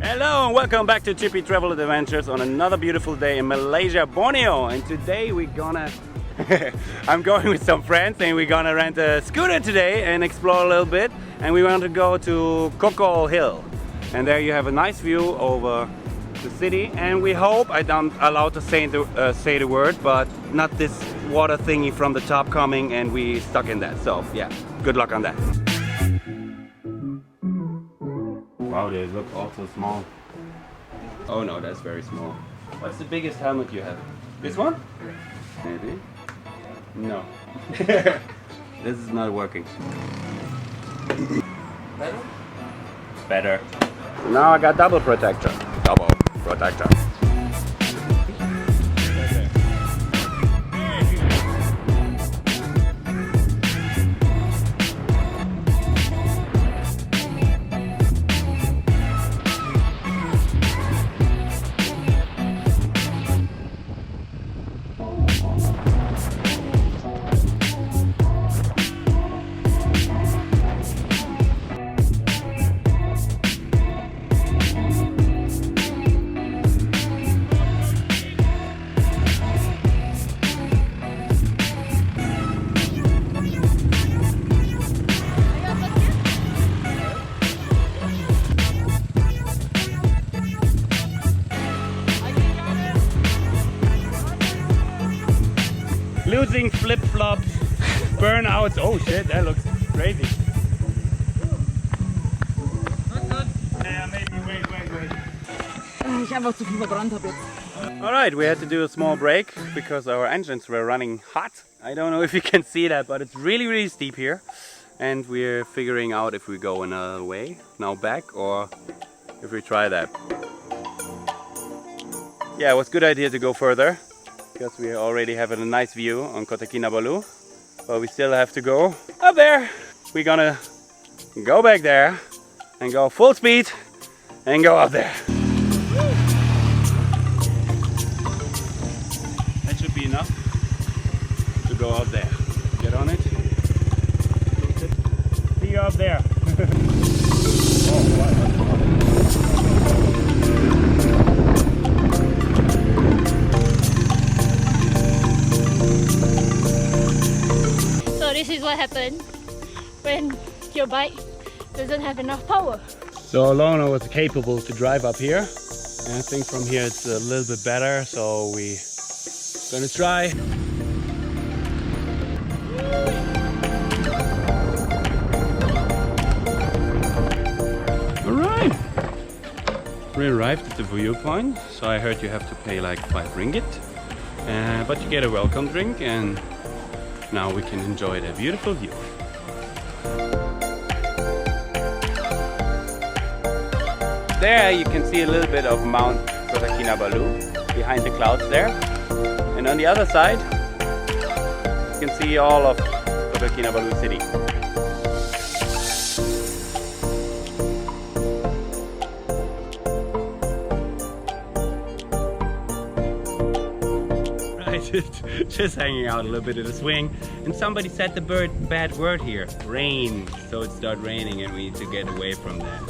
Hello and welcome back to Chippy Travel Adventures on another beautiful day in Malaysia, Borneo. And today we're gonna I'm going with some friends and we're gonna rent a scooter today and explore a little bit. And we want to go to Kokol Hill, and there you have a nice view over the city. And we hope, I don't allowed to say the word, but not this water thingy from the top coming and we stuck in that. So yeah, good luck on that. Wow, they look also small. Oh no, that's very small. What's the biggest helmet you have? This one? Maybe? No. This is not working. Better? Better. Now I got double protector. Double protector. Losing flip-flops, burnouts. Oh shit, that looks crazy. Not good. Yeah, maybe wait. Ich einfach zu viel verbrannt habe jetzt. Alright, we had to do a small break because our engines were running hot. I don't know if you can see that, but it's really steep here. And we're figuring out if we go another way, now back, or if we try that. Yeah, it was a good idea to go further, because we already have a nice view on Kota Kinabalu, but we still have to go up there. We're gonna go back there and go full speed and go up there. That should be enough to go up there. Get on it. See you up there. Oh, wow. So this is what happens when your bike doesn't have enough power. So Lorna was capable to drive up here, and I think from here it's a little bit better, so we're gonna try. Alright! We arrived at the viewpoint, so I heard you have to pay like 5 ringgit, but you get a welcome drink, and now we can enjoy the beautiful view. There you can see a little bit of Mount Kota Kinabalu behind the clouds there. And on the other side you can see all of Kota Kinabalu city. Just hanging out a little bit in the swing, and somebody said the bad word here, rain, so it started raining and we need to get away from that.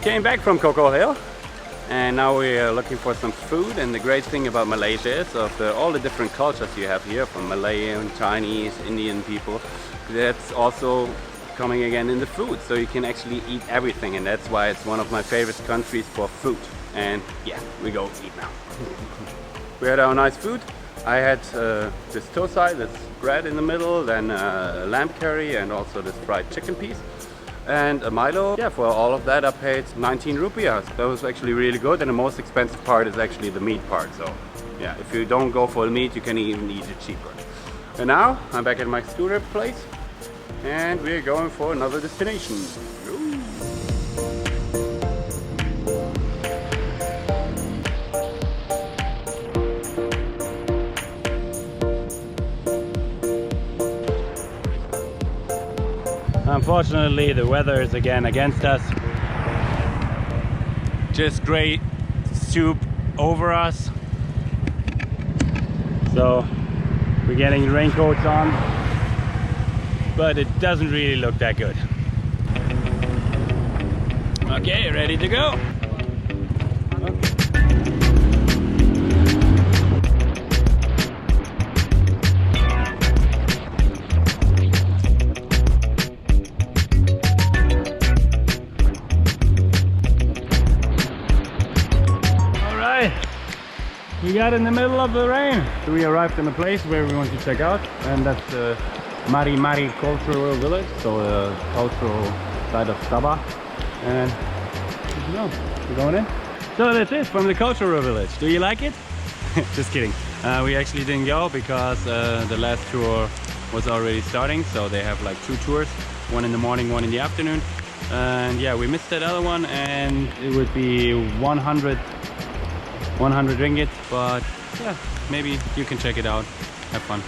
Came back from Kokol Hill and now we are looking for some food. And the great thing about Malaysia is all the different cultures you have here, from Malayan, Chinese, Indian people, that's also coming again in the food, so you can actually eat everything, and that's why it's one of my favorite countries for food. And yeah, we go eat now. We had our nice food. I had this tosai, this bread in the middle, then lamb curry, and also this fried chicken piece, and a Milo. Yeah, for all of that I paid 19 rupiahs. That was actually really good, and the most expensive part is actually the meat part. So yeah, if you don't go for the meat, you can even eat it cheaper. And now I'm back at my scooter place, and we're going for another destination. Ooh. Unfortunately, the weather is again against us. Just gray soup over us. So we're getting raincoats on, but it doesn't really look that good. Okay, ready to go. We got in the middle of the rain. So we arrived in a place where we want to check out, and that's the Mari Mari Cultural Village, so the cultural side of Sabah. And you know, we're going in. So that's it from the cultural village. Do you like it? Just kidding. We actually didn't go because the last tour was already starting, so they have like 2 tours, one in the morning, one in the afternoon. And yeah, we missed that other one, and it would be 100 ringgit, but yeah, maybe you can check it out. Have fun.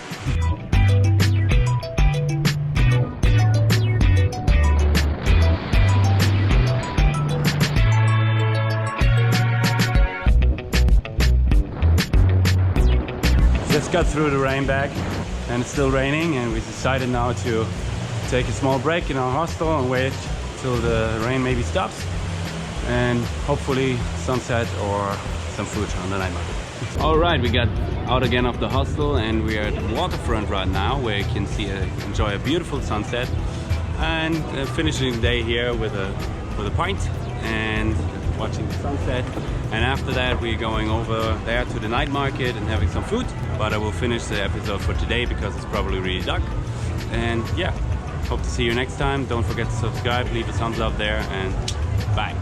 Just got through the rain bag, and it's still raining, and we decided now to take a small break in our hostel and wait till the rain maybe stops, and hopefully sunset or some food on the night market. All right, we got out again of the hostel, and we are at the waterfront right now, where you can enjoy a beautiful sunset, and finishing the day here with a pint and watching the sunset. And after that, we're going over there to the night market and having some food. But I will finish the episode for today because it's probably really dark. And yeah, hope to see you next time. Don't forget to subscribe, leave a thumbs up there, and bye.